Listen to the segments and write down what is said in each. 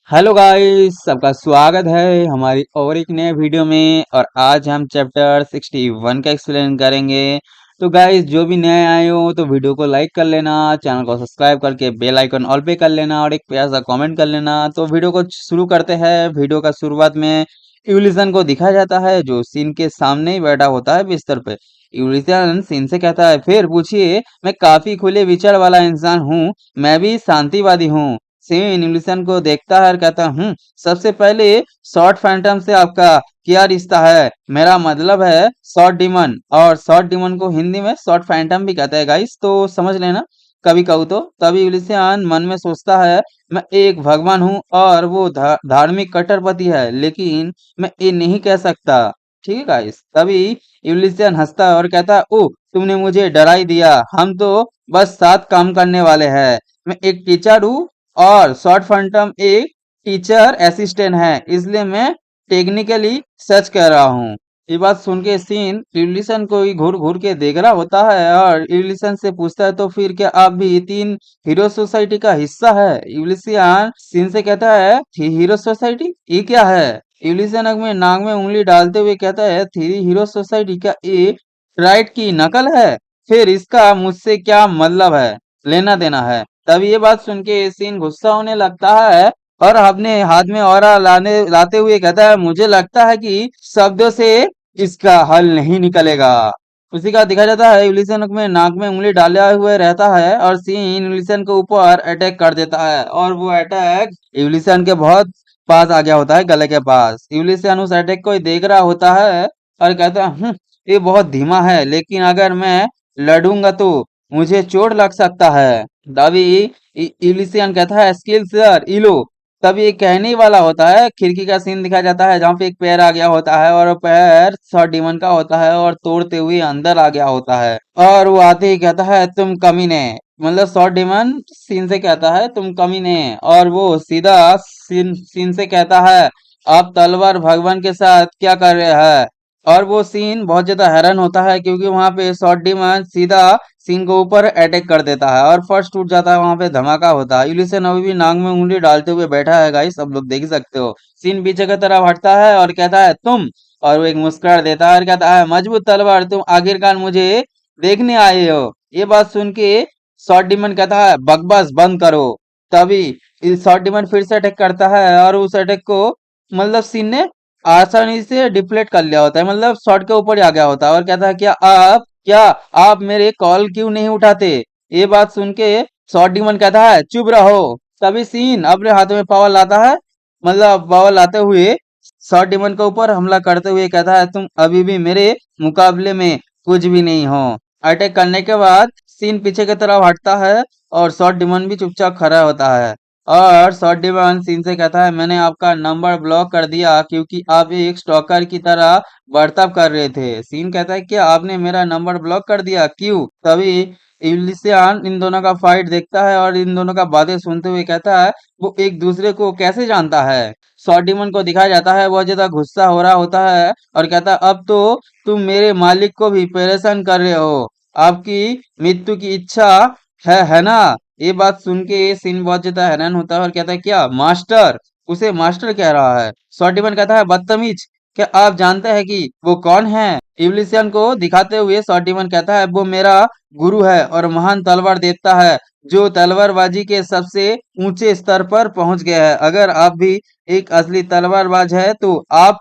Hello guys, सबका स्वागत है हमारी और एक नए वीडियो में। और आज हम चैप्टर 61 का एक्सप्लेन करेंगे। तो गाइस, जो भी नए आए हो तो वीडियो को लाइक कर लेना, चैनल को सब्सक्राइब करके बेल आइकन ऑल पे कर लेना और एक प्यारा सा कमेंट कर लेना। तो वीडियो को शुरू करते हैं। वीडियो का शुरुआत में यूलिसन को दिखाया जाता है, जो सीन के सामने ही बैठा होता है बिस्तर पे। यूलिसन सीन से कहता है, फिर पूछिए, मैं काफी खुले विचार वाला इंसान हूँ, मैं भी शांतिवादी हूँ। सेन इंग्लिशन को देखता है और कहता है, सबसे पहले शॉर्ट फैंटम से आपका क्या रिश्ता है? मेरा मतलब है शॉर्ट डिमन, और शॉर्ट डिमन को हिंदी में शॉर्ट फैंटम भी कहते हैं गाइस, तो समझ लेना कभी कहूँ तो। तभी यूलिसियन मन में सोचता है, मैं एक भगवान हूँ और वो धार्मिक कट्टरपंथी है, लेकिन मैं ये नहीं कह सकता। ठीक है गाइस। तभी यूलिसियन हंसता है और कहता है, ओह, तुमने मुझे डरा ही दिया, हम तो बस साथ काम करने वाले हैं। मैं एक टीचर हूँ और शॉर्ट फंटम एक टीचर असिस्टेंट है, इसलिए मैं टेक्निकली सच कह रहा हूँ। ये बात सुन के सीन यूलिसन को ही घूर घूर के देख रहा होता है और यूलिसन से पूछता है, तो फिर क्या आप भी तीन हीरो सोसाइटी का हिस्सा है? यूलिसियन सीन से कहता है, थ्री हीरो सोसाइटी ये क्या है? यूलिसन में नाक में उंगली डालते हुए कहता है, थ्री हीरो सोसाइटी क्या एक राइट की नकल है? फिर इसका मुझसे क्या मतलब है, लेना देना है? तब ये बात सुन के सीन गुस्सा होने लगता है और अपने हाथ में ऑरा लाते हुए कहता है, मुझे लगता है कि शब्दों से इसका हल नहीं निकलेगा। उसी का दिखा जाता है, यूलिसन में नाक में उंगली डाले हुए रहता है और सीन यूलिसन के ऊपर अटैक कर देता है, और वो अटैक यूलिसन के बहुत पास आ गया होता है, गले के पास। यूलिसन उस अटैक को ही देख रहा होता है और कहता है, ये बहुत धीमा है, लेकिन अगर मैं लड़ूंगा तो मुझे चोट लग सकता है। तभी यूलिसियन कहता है, स्किल सर इलो। तभी ये कहने ही वाला होता है, खिड़की का सीन दिखाया जाता है जहाँ पे एक पैर आ गया होता है और वो पैर शॉर्ट डिमन का होता है और तोड़ते हुए अंदर आ गया होता है। और वो आते ही कहता है, तुम कमीने, मतलब शॉर्ट डिमन सीन से कहता है, तुम कमीने। और वो सीधा सीन से कहता है, आप तलवार भगवान के साथ क्या कर रहे हैं? और वो सीन बहुत ज्यादा हैरान होता है, क्योंकि वहां पे शॉर्ट डिमन सीधा सीन के ऊपर अटैक कर देता है और फर्स्ट टूट जाता है, वहां पे धमाका होता है। यूलिसन अभी भी नाक में उंगली डालते हुए बैठा है गाइस, सब लोग देख सकते हो। सीन पीछे की तरफ हटता है और कहता है, तुम। और वो एक मुस्कुराहट देता है और कहता है, मजबूत तलवार, तुम आखिरकार मुझे देखने आए हो। ये बात सुन के शॉर्ट डिमन कहता है, बकवास बंद करो। तभी शॉर्ट डिमन फिर से अटैक करता है और उस अटैक को मतलब सीन ने आसानी से डिफ्लेक्ट कर लिया होता है, मतलब शॉर्ट के ऊपर ही आ गया होता है। और कहता है, क्या आप मेरे कॉल क्यों नहीं उठाते? ये बात सुन के शॉर्ट डिमन कहता है, चुप रहो। तभी सीन अपने हाथों में पावर लाता है, मतलब पावर लाते हुए शॉर्ट डिमन के ऊपर हमला करते हुए कहता है, तुम अभी भी मेरे मुकाबले में कुछ भी नहीं हो। अटैक करने के बाद सीन पीछे की तरफ हटता है और शॉर्ट डिमन भी चुपचाप खड़ा होता है। और शॉर्ट डिमन सीन से कहता है, मैंने आपका नंबर ब्लॉक कर दिया क्योंकि आप एक स्टॉकर की तरह बर्ताव कर रहे थे। सीन कहता है, क्या आपने मेरा नंबर ब्लॉक कर दिया, क्यों? तभी इलिसियान इन दोनों का फाइट देखता है और इन दोनों का बातें सुनते हुए कहता है, वो एक दूसरे को कैसे जानता है? शॉर्ट डिमन को दिखाया जाता है, बहुत ज्यादा गुस्सा हो रहा होता है और कहता है, अब तो तुम मेरे मालिक को भी परेशान कर रहे हो, आपकी मृत्यु की इच्छा है ना? ये बात सुन के सीन बहुत ज्यादा हैरान होता है और कहता है, क्या मास्टर? उसे मास्टर कह रहा है। सॉर्टिमन कहता है, बदतमीज, क्या आप जानते हैं कि वो कौन है? इब्लिसियन को दिखाते हुए सॉर्टिमन कहता है, वो मेरा गुरु है और महान तलवार देवता है, जो तलवारबाजी के सबसे ऊंचे स्तर पर पहुंच गया है। अगर आप भी एक असली तलवारबाज है तो आप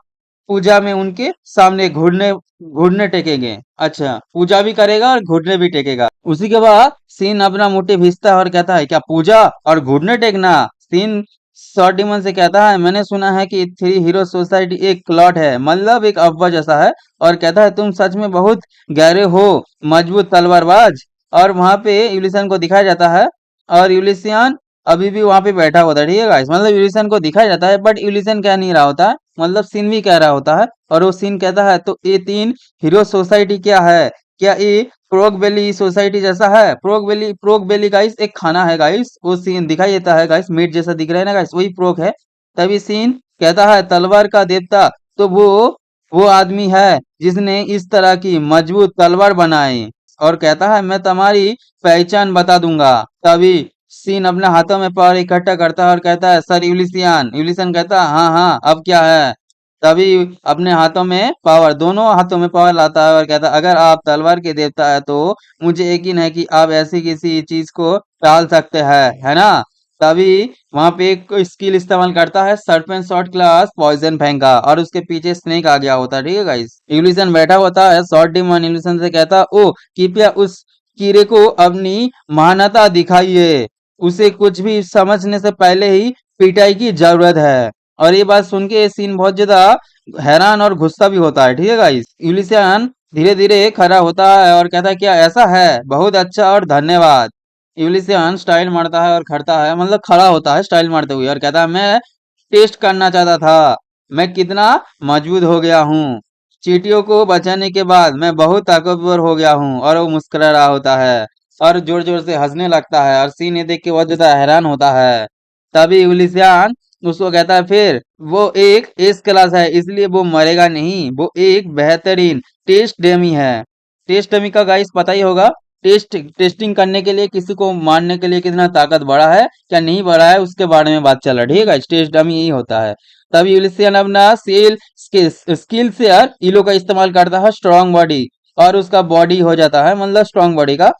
पूजा में उनके सामने घुटने घुटने टेकेंगे। अच्छा, पूजा भी करेगा और घुटने भी टेकेगा। उसी के बाद सीन अपना मुट्ठी भींचता है और कहता है, क्या पूजा और घुटने टेकना? सीन शॉर्ट डिमन से कहता है, मैंने सुना है कि थ्री हीरो सोसाइटी एक क्लॉट है, मतलब एक अफवाह जैसा है। और कहता है, तुम सच में बहुत गहरे हो, मजबूत तलवारबाज। और वहां पे यूलिसन को दिखाया जाता है और यूलिसियन अभी भी वहां पे बैठा होता है। ठीक है गाइस, मतलब यूलिसन को दिखाया जाता है बट यूलिसन कह नहीं रहा होता है, मतलब सीन भी कह रहा होता है। और वो सीन कहता है, तो ये तीन हीरो सोसाइटी क्या है? क्या ये प्रोग वैली सोसाइटी जैसा है? प्रोग वैली गाइस एक खाना है गाइस, वो सीन दिखाई देता है गाइस, मीट जैसा दिख रहा है ना गाइस, वही प्रोग है। तभी सीन कहता है, तलवार का देवता तो वो आदमी है जिसने इस तरह की मजबूत तलवार बनाई। और कहता है, मैं तुम्हारी पहचान बता दूंगा। तभी सीन अपने हाथों में पावर इकट्ठा करता है और कहता है, सर यूलिसियन। यूलिसियन कहता है, हाँ हाँ अब क्या है। तभी अपने हाथों में पावर, दोनों हाथों में पावर लाता है और कहता है, अगर आप तलवार के देवता है तो मुझे यकीन है कि आप ऐसी किसी चीज को टाल सकते हैं, है ना। तभी वहां पे एक स्किल इस्तेमाल करता है, सर्पेंट शॉट क्लास पॉइजन फेंका, और उसके पीछे स्नेक आ गया होता है। ठीक है गाइस, यूलिसन बैठा होता है, शॉर्ट डिमन यूलिसन से कहता, ओ कृपया उस कीड़े को अपनी महानता दिखाइए, उसे कुछ भी समझने से पहले ही पिटाई की जरूरत है। और ये बात सुन के सीन बहुत ज्यादा हैरान और गुस्सा भी होता है। ठीक है गाइस, यूलिसियन धीरे धीरे खड़ा होता है और कहता है, क्या ऐसा है, बहुत अच्छा और धन्यवाद। यूलिसियन स्टाइल मारता है और खड़ता है, मतलब खड़ा होता है स्टाइल मारते हुए, और कहता है, मैं टेस्ट करना चाहता था मैं कितना मजबूत हो गया हूँ। चींटियों को बचाने के बाद मैं बहुत ताकतवर हो गया हूँ। और वो मुस्कुरा रहा होता है और जोर जोर से हंसने लगता है, और सीन ये देख के बहुत ज्यादा हैरान होता है। तभी यूलिसियन उसको कहता है, फिर वो एक एस क्लास है, इसलिए वो मरेगा नहीं, वो एक बेहतरीन टेस्ट डेमी है। टेस्ट डेमी का गाइस पता ही होगा, टेस्टिंग करने के लिए, किसी को मारने के लिए कितना ताकत बढ़ा है क्या नहीं बढ़ा है, उसके बारे में बात चल रहा है। ठीक है गाइस, टेस्ट डमी यही होता है। तब यूलिसियन अपना सेल स्किल से यार इलो का इस्तेमाल करता है, स्ट्रांग बॉडी, और उसका बॉडी हो जाता है, मतलब स्ट्रांग बॉडी का।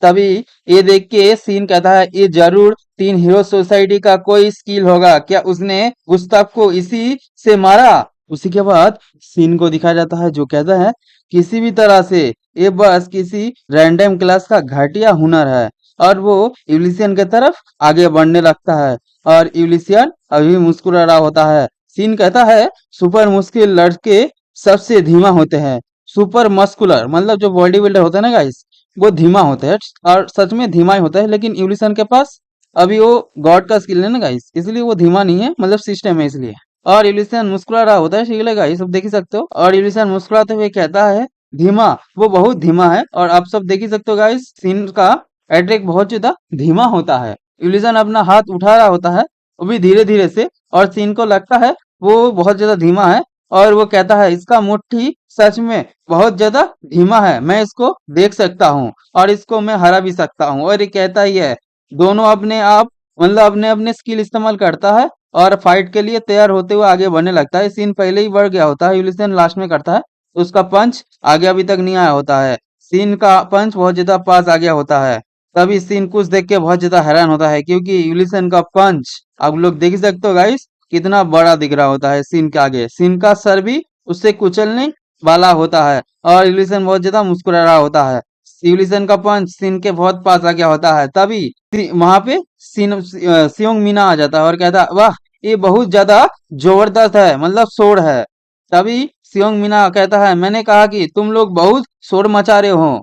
तभी ये देख के सीन कहता है, ये जरूर तीन हीरो सोसाइटी का कोई स्किल होगा, क्या उसने गुस्ताव को इसी से मारा। उसी के बाद सीन को दिखाया जाता है, जो कहता है, किसी भी तरह से ये बस किसी रैंडम क्लास का घटिया हुनर है। और वो यूलिसियन की तरफ आगे बढ़ने लगता है, और यूलिसियन अभी मुस्कुरा रहा होता है। सीन कहता है, सुपर मुश्किल लड़के सबसे धीमा होते हैं, सुपर मस्कुलर मतलब जो बॉडी बिल्डर होता है ना गाइस, वो धीमा होता है, और सच में धीमा ही होता है। लेकिन यूलिसन के पास अभी वो गॉड का स्किल है ना गाइस, इसलिए वो धीमा नहीं है, मतलब सिस्टम है इसलिए। और यूलिसन मुस्कुरा रहा होता है, ठीक है गाइस, सब देख ही सकते हो। और यूलिसन मुस्कुराते हुए कहता है, धीमा, वो बहुत धीमा है। और आप सब देख ही सकते हो गाइस, सीन का अटैक बहुत ज्यादा धीमा होता है। यूलिसन अपना हाथ उठा रहा होता है, वो भी धीरे धीरे से, और सीन को लगता है वो बहुत ज्यादा धीमा है। और वो कहता है, इसका मुट्ठी सच में बहुत ज्यादा धीमा है, मैं इसको देख सकता हूँ और इसको मैं हरा भी सकता हूँ। और ये कहता ही है, दोनों अपने आप, मतलब अपने अपने स्किल इस्तेमाल करता है और फाइट के लिए तैयार होते हुए आगे बढ़ने लगता है। सीन पहले ही बढ़ गया होता है, यूलिसन लास्ट में करता है, उसका पंच आगे अभी तक नहीं आया होता है। सीन का पंच बहुत ज्यादा पास आ गया होता है। तभी सीन कुछ देख के बहुत ज्यादा हैरान होता है, क्योंकि यूलिसन का पंच आप लोग देख ही सकते हो गाइस, कितना बड़ा दिख रहा होता है सीन के आगे। सीन का सर भी उससे कुचलने वाला होता है, और यूलिसन बहुत ज्यादा मुस्कुरा रहा होता है। यूलिसन का पंच सीन के बहुत पास आ गया होता है। तभी वहां पे सियोंग मीना आ जाता है और कहता है, वाह, ये बहुत ज्यादा जबरदस्त है, मतलब शोर है। तभी सियोंग मीना कहता है, मैंने कहा कि तुम लोग बहुत शोर मचा रहे हो।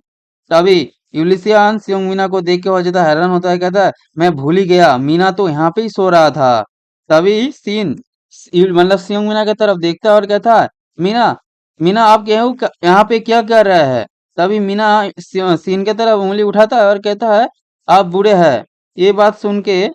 तभी यूलिसियन सियोंग मीना को देख के बहुत ज्यादा हैरान होता है, कहता है, मैं भूल ही गया, मीना तो यहाँ पे ही सो रहा था। तभी सीन मतलब सियोंग मीना की तरफ देखता है और कहता है, मीना, मीना आप यहाँ पे क्या कर रहे हैं। तभी मीना सीन की तरफ उंगली उठाता है और कहता है, आप बुरे हैं। ये बात सुन के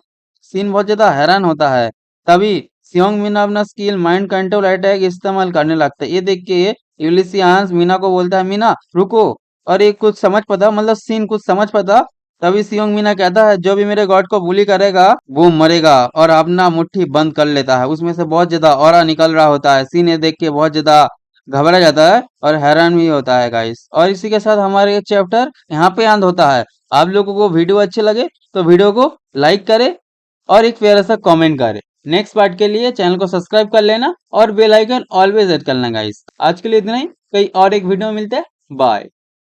सीन बहुत ज्यादा हैरान होता है। तभी सियोंग मीना अपना स्किल माइंड कंट्रोल अटैक इस्तेमाल करने लगता है। ये देख के यूलिसियंस मीना को बोलता है, मीना रुको, और ये कुछ समझ पता, मतलब सीन कुछ समझ पता। तभी सियोंग मीना कहता है, जो भी मेरे गॉड को बुली करेगा वो मरेगा, और अपना मुट्ठी बंद कर लेता है, उसमें से बहुत ज्यादा ऑरा निकल रहा होता है। सीन ये देख के बहुत ज्यादा घबरा जाता है और हैरान भी होता है गाइस। और इसी के साथ हमारे ये चैप्टर यहाँ पे अंत होता है। आप लोगों को वीडियो अच्छे लगे तो वीडियो को लाइक करें और एक प्यारा सा कमेंट करें। नेक्स्ट पार्ट के लिए चैनल को सब्सक्राइब कर लेना और बेल आइकन ऑलवेज सेट कर लेना गाइस। आज के लिए इतना ही, कई और एक वीडियो में मिलते हैं, बाय।